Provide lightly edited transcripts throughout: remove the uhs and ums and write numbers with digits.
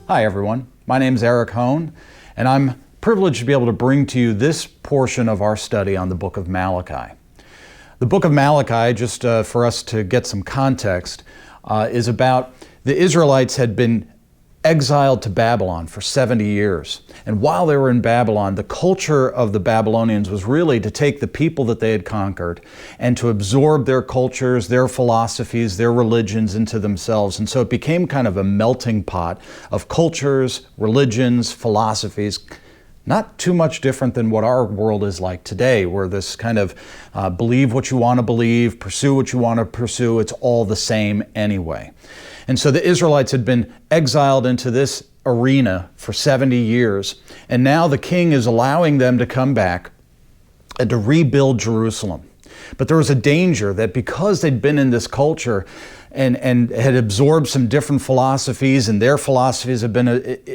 Hi everyone, my name is Erik Hohn, and I'm privileged to be able to bring to you this portion of our study on the book of Malachi. The book of Malachi, just for us to get some context, is about the Israelites had been exiled to Babylon for 70 years. And while they were in Babylon, the culture of the Babylonians was really to take the people that they had conquered and to absorb their cultures, their philosophies, their religions into themselves. And so it became kind of a melting pot of cultures, religions, philosophies, not too much different than what our world is like today, where this kind of believe what you want to believe, pursue what you want to pursue, it's all the same anyway. And so the Israelites had been exiled into this arena for 70 years, and now the king is allowing them to come back and to rebuild Jerusalem. But there was a danger that because they'd been in this culture and had absorbed some different philosophies, and their philosophies had been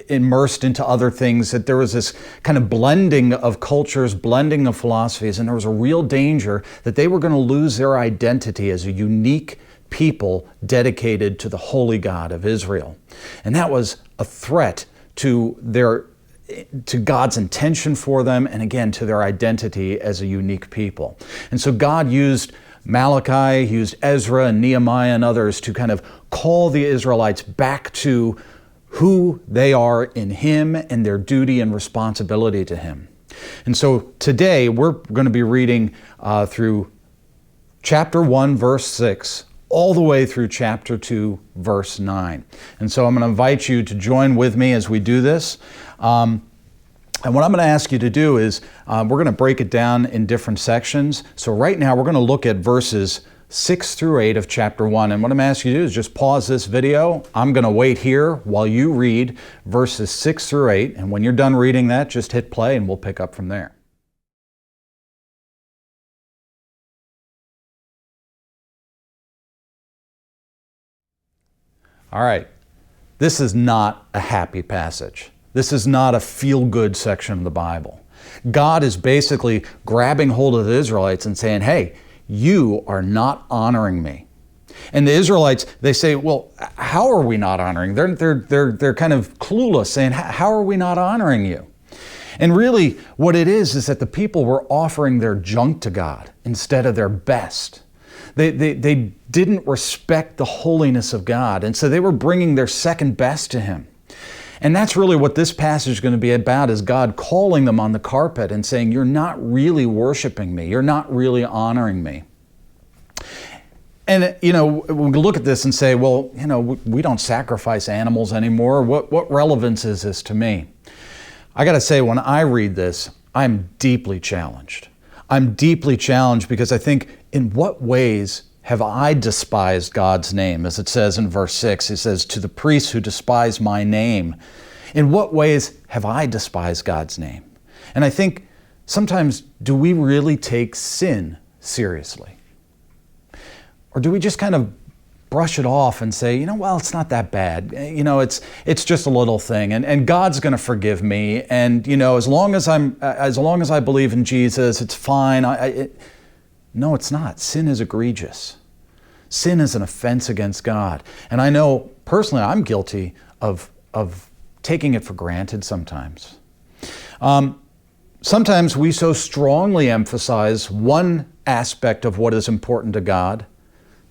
immersed into other things, that there was this kind of blending of cultures, blending of philosophies, and there was a real danger that they were going to lose their identity as a unique people dedicated to the holy God of Israel. And that was a threat to God's intention for them, and again, to their identity as a unique people. And so God used Malachi, used Ezra and Nehemiah and others to kind of call the Israelites back to who they are in Him and their duty and responsibility to Him. And so today we're going to be reading through chapter 1, verse 6, all the way through chapter 2, verse 9. And so I'm going to invite you to join with me as we do this. And what I'm going to ask you to do is we're going to break it down in different sections. So right now we're going to look at verses 6 through 8 of chapter 1. And what I'm asking you to do is just pause this video. I'm going to wait here while you read verses 6 through 8. And when you're done reading that, just hit play and we'll pick up from there. All right, this is not a happy passage. This is not a feel-good section of the Bible. God is basically grabbing hold of the Israelites and saying, hey, you are not honoring me. And the Israelites, they say, well, how are we not honoring? They're kind of clueless, saying, how are we not honoring you? And really, what it is that the people were offering their junk to God instead of their best. They didn't respect the holiness of God, and so they were bringing their second best to Him. And that's really what this passage is going to be about, is God calling them on the carpet and saying, you're not really worshiping me. You're not really honoring me. And, we look at this and say, well, we don't sacrifice animals anymore. What relevance is this to me? I got to say, when I read this, I'm deeply challenged. I'm deeply challenged because I think, in what ways have I despised God's name? As it says in verse 6, it says, to the priests who despise my name. In what ways have I despised God's name? And I think sometimes, do we really take sin seriously? Or do we just kind of brush it off and say, well, it's not that bad. It's just a little thing, and God's going to forgive me. And as long as I believe in Jesus, it's fine. No, it's not. Sin is egregious. Sin is an offense against God. And I know personally I'm guilty of taking it for granted sometimes. Sometimes we so strongly emphasize one aspect of what is important to God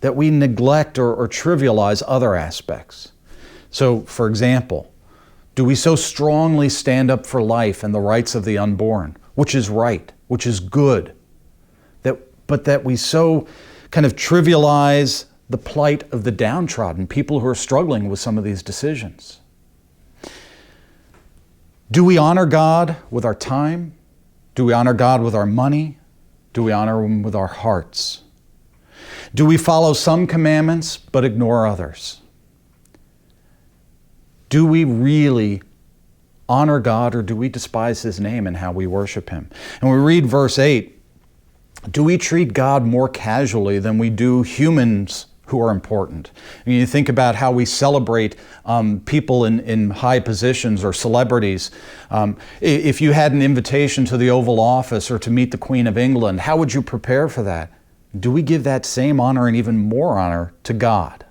that we neglect or trivialize other aspects. So, for example, do we so strongly stand up for life and the rights of the unborn, which is right, which is good, but that we so kind of trivialize the plight of the downtrodden, people who are struggling with some of these decisions? Do we honor God with our time? Do we honor God with our money? Do we honor Him with our hearts? Do we follow some commandments but ignore others? Do we really honor God, or do we despise His name and how we worship Him? And we read verse 8, do we treat God more casually than we do humans who are important? And you think about how we celebrate people in high positions or celebrities. If you had an invitation to the Oval Office or to meet the Queen of England, how would you prepare for that? Do we give that same honor and even more honor to God?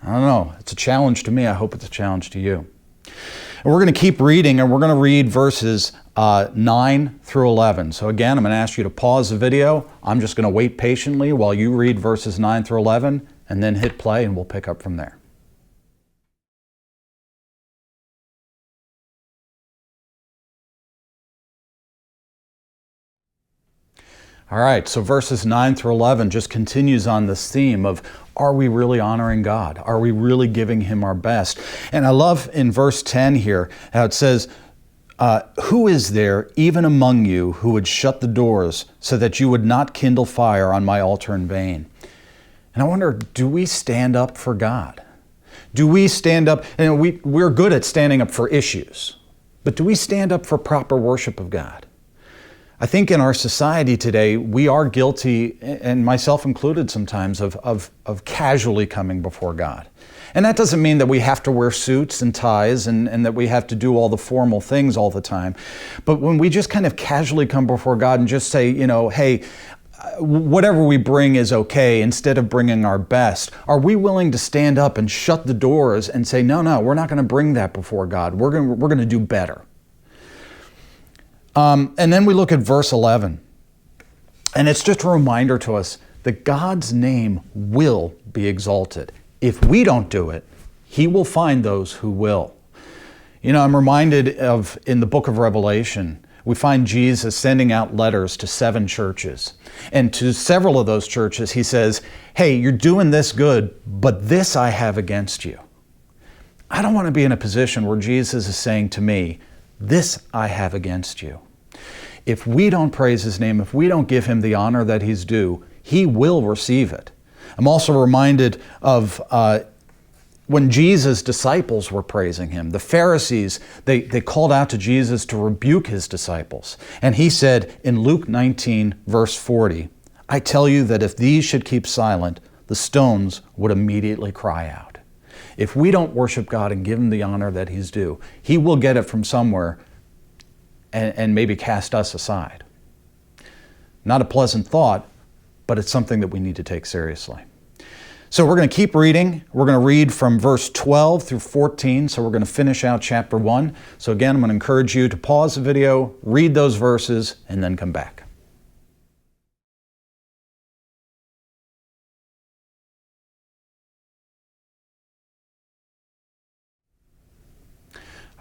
I don't know. It's a challenge to me. I hope it's a challenge to you. And we're going to keep reading, and we're going to read verses 9 through 11. So again, I'm going to ask you to pause the video. I'm just going to wait patiently while you read verses 9 through 11, and then hit play, and we'll pick up from there. All right, so verses 9 through 11 just continues on this theme of, are we really honoring God? Are we really giving Him our best? And I love in verse 10 here how it says, who is there even among you who would shut the doors so that you would not kindle fire on my altar in vain? And I wonder, do we stand up for God? Do we stand up, and we're good at standing up for issues, but do we stand up for proper worship of God? I think in our society today, we are guilty, and myself included sometimes, of casually coming before God. And that doesn't mean that we have to wear suits and ties and that we have to do all the formal things all the time. But when we just kind of casually come before God and just say, hey, whatever we bring is okay, instead of bringing our best, are we willing to stand up and shut the doors and say, no, we're not going to bring that before God. We're going to do better. And then we look at verse 11, and it's just a reminder to us that God's name will be exalted. If we don't do it, He will find those who will. I'm reminded of, in the book of Revelation, we find Jesus sending out letters to 7 churches. And to several of those churches, He says, hey, you're doing this good, but this I have against you. I don't want to be in a position where Jesus is saying to me, this I have against you. If we don't praise His name, if we don't give Him the honor that He's due, He will receive it. I'm also reminded of when Jesus' disciples were praising Him. The Pharisees, they called out to Jesus to rebuke His disciples. And He said in Luke 19, verse 40, I tell you that if these should keep silent, the stones would immediately cry out. If we don't worship God and give Him the honor that He's due, He will get it from somewhere and maybe cast us aside. Not a pleasant thought, but it's something that we need to take seriously. So we're going to keep reading. We're going to read from verse 12 through 14, so we're going to finish out chapter 1. So again, I'm going to encourage you to pause the video, read those verses, and then come back.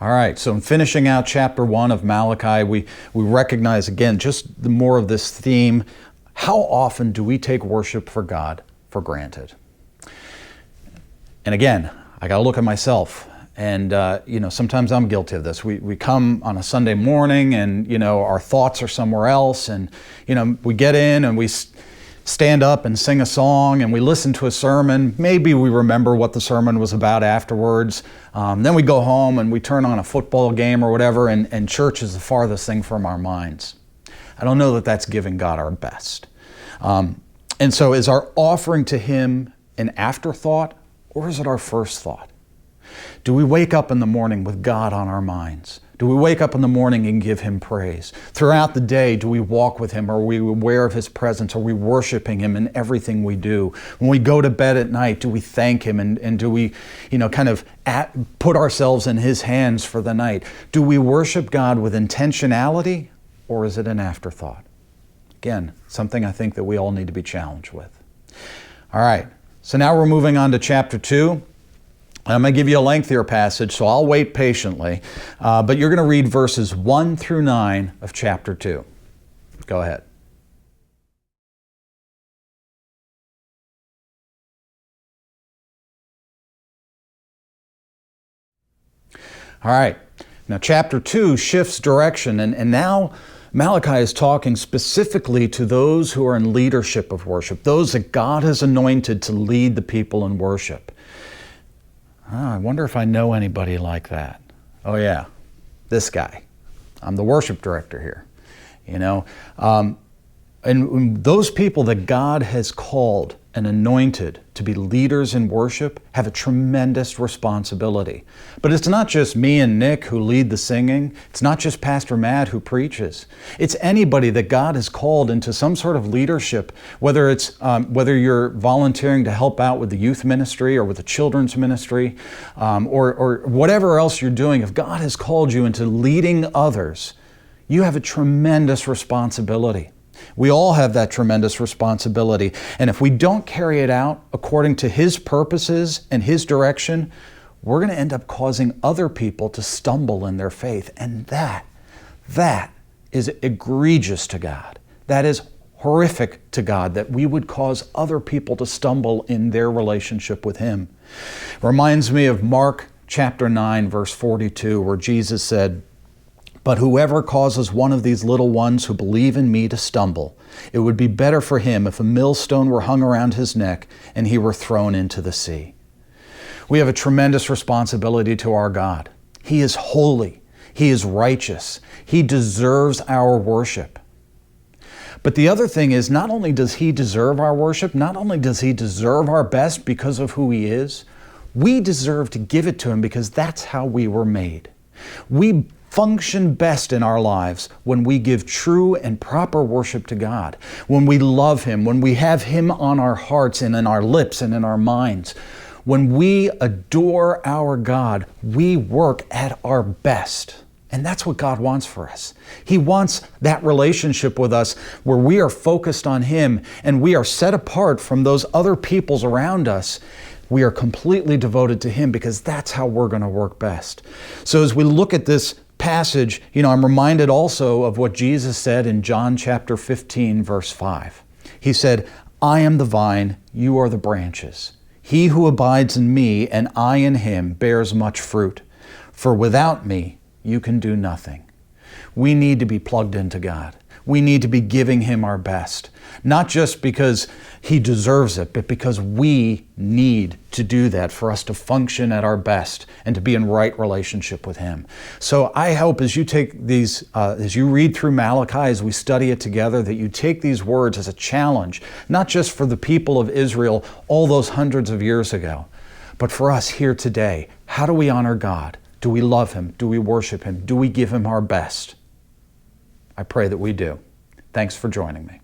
All right, so in finishing out chapter 1 of Malachi, we recognize again just the more of this theme. How often do we take worship for God for granted? And again, I got to look at myself. And, sometimes I'm guilty of this. We come on a Sunday morning and, our thoughts are somewhere else. And, we get in and we stand up and sing a song and we listen to a sermon. Maybe we remember what the sermon was about afterwards. Then we go home and we turn on a football game or whatever, and church is the farthest thing from our minds. I don't know that that's giving God our best. And so is our offering to Him an afterthought, or is it our first thought? Do we wake up in the morning with God on our minds? Do we wake up in the morning and give Him praise? Throughout the day, do we walk with Him? Are we aware of His presence? Are we worshiping Him in everything we do? When we go to bed at night, do we thank Him? And do we, put ourselves in His hands for the night? Do we worship God with intentionality, or is it an afterthought? Again, something I think that we all need to be challenged with. All right, so now we're moving on to chapter 2. I'm going to give you a lengthier passage, so I'll wait patiently. But you're going to read verses 1 through 9 of chapter 2. Go ahead. All right. Now, chapter 2 shifts direction, and now Malachi is talking specifically to those who are in leadership of worship, those that God has anointed to lead the people in worship. I wonder if I know anybody like that. Oh yeah, this guy. I'm the worship director here. And those people that God has called and anointed to be leaders in worship have a tremendous responsibility. But it's not just me and Nick who lead the singing. It's not just Pastor Matt who preaches. It's anybody that God has called into some sort of leadership, whether you're volunteering to help out with the youth ministry or with the children's ministry, or whatever else you're doing. If God has called you into leading others, you have a tremendous responsibility. We all have that tremendous responsibility. And if we don't carry it out according to His purposes and His direction, we're going to end up causing other people to stumble in their faith. And that is egregious to God. That is horrific to God, that we would cause other people to stumble in their relationship with Him. It reminds me of Mark chapter 9, verse 42, where Jesus said, "But whoever causes one of these little ones who believe in me to stumble, it would be better for him if a millstone were hung around his neck and he were thrown into the sea." We have a tremendous responsibility to our God. He is holy. He is righteous. He deserves our worship. But the other thing is, not only does He deserve our worship, not only does He deserve our best because of who He is, we deserve to give it to Him because that's how we were made. We function best in our lives when we give true and proper worship to God, when we love Him, when we have Him on our hearts and in our lips and in our minds. When we adore our God, we work at our best. And that's what God wants for us. He wants that relationship with us where we are focused on Him and we are set apart from those other peoples around us. We are completely devoted to Him because that's how we're going to work best. So as we look at this passage, I'm reminded also of what Jesus said in John chapter 15, verse 5. He said, "I am the vine, you are the branches. He who abides in me and I in him bears much fruit. For without me, you can do nothing." We need to be plugged into God. We need to be giving Him our best, not just because He deserves it, but because we need to do that for us to function at our best and to be in right relationship with Him. So I hope as you take these, as you read through Malachi, as we study it together, that you take these words as a challenge, not just for the people of Israel all those hundreds of years ago, but for us here today. How do we honor God? Do we love Him? Do we worship Him? Do we give Him our best? I pray that we do. Thanks for joining me.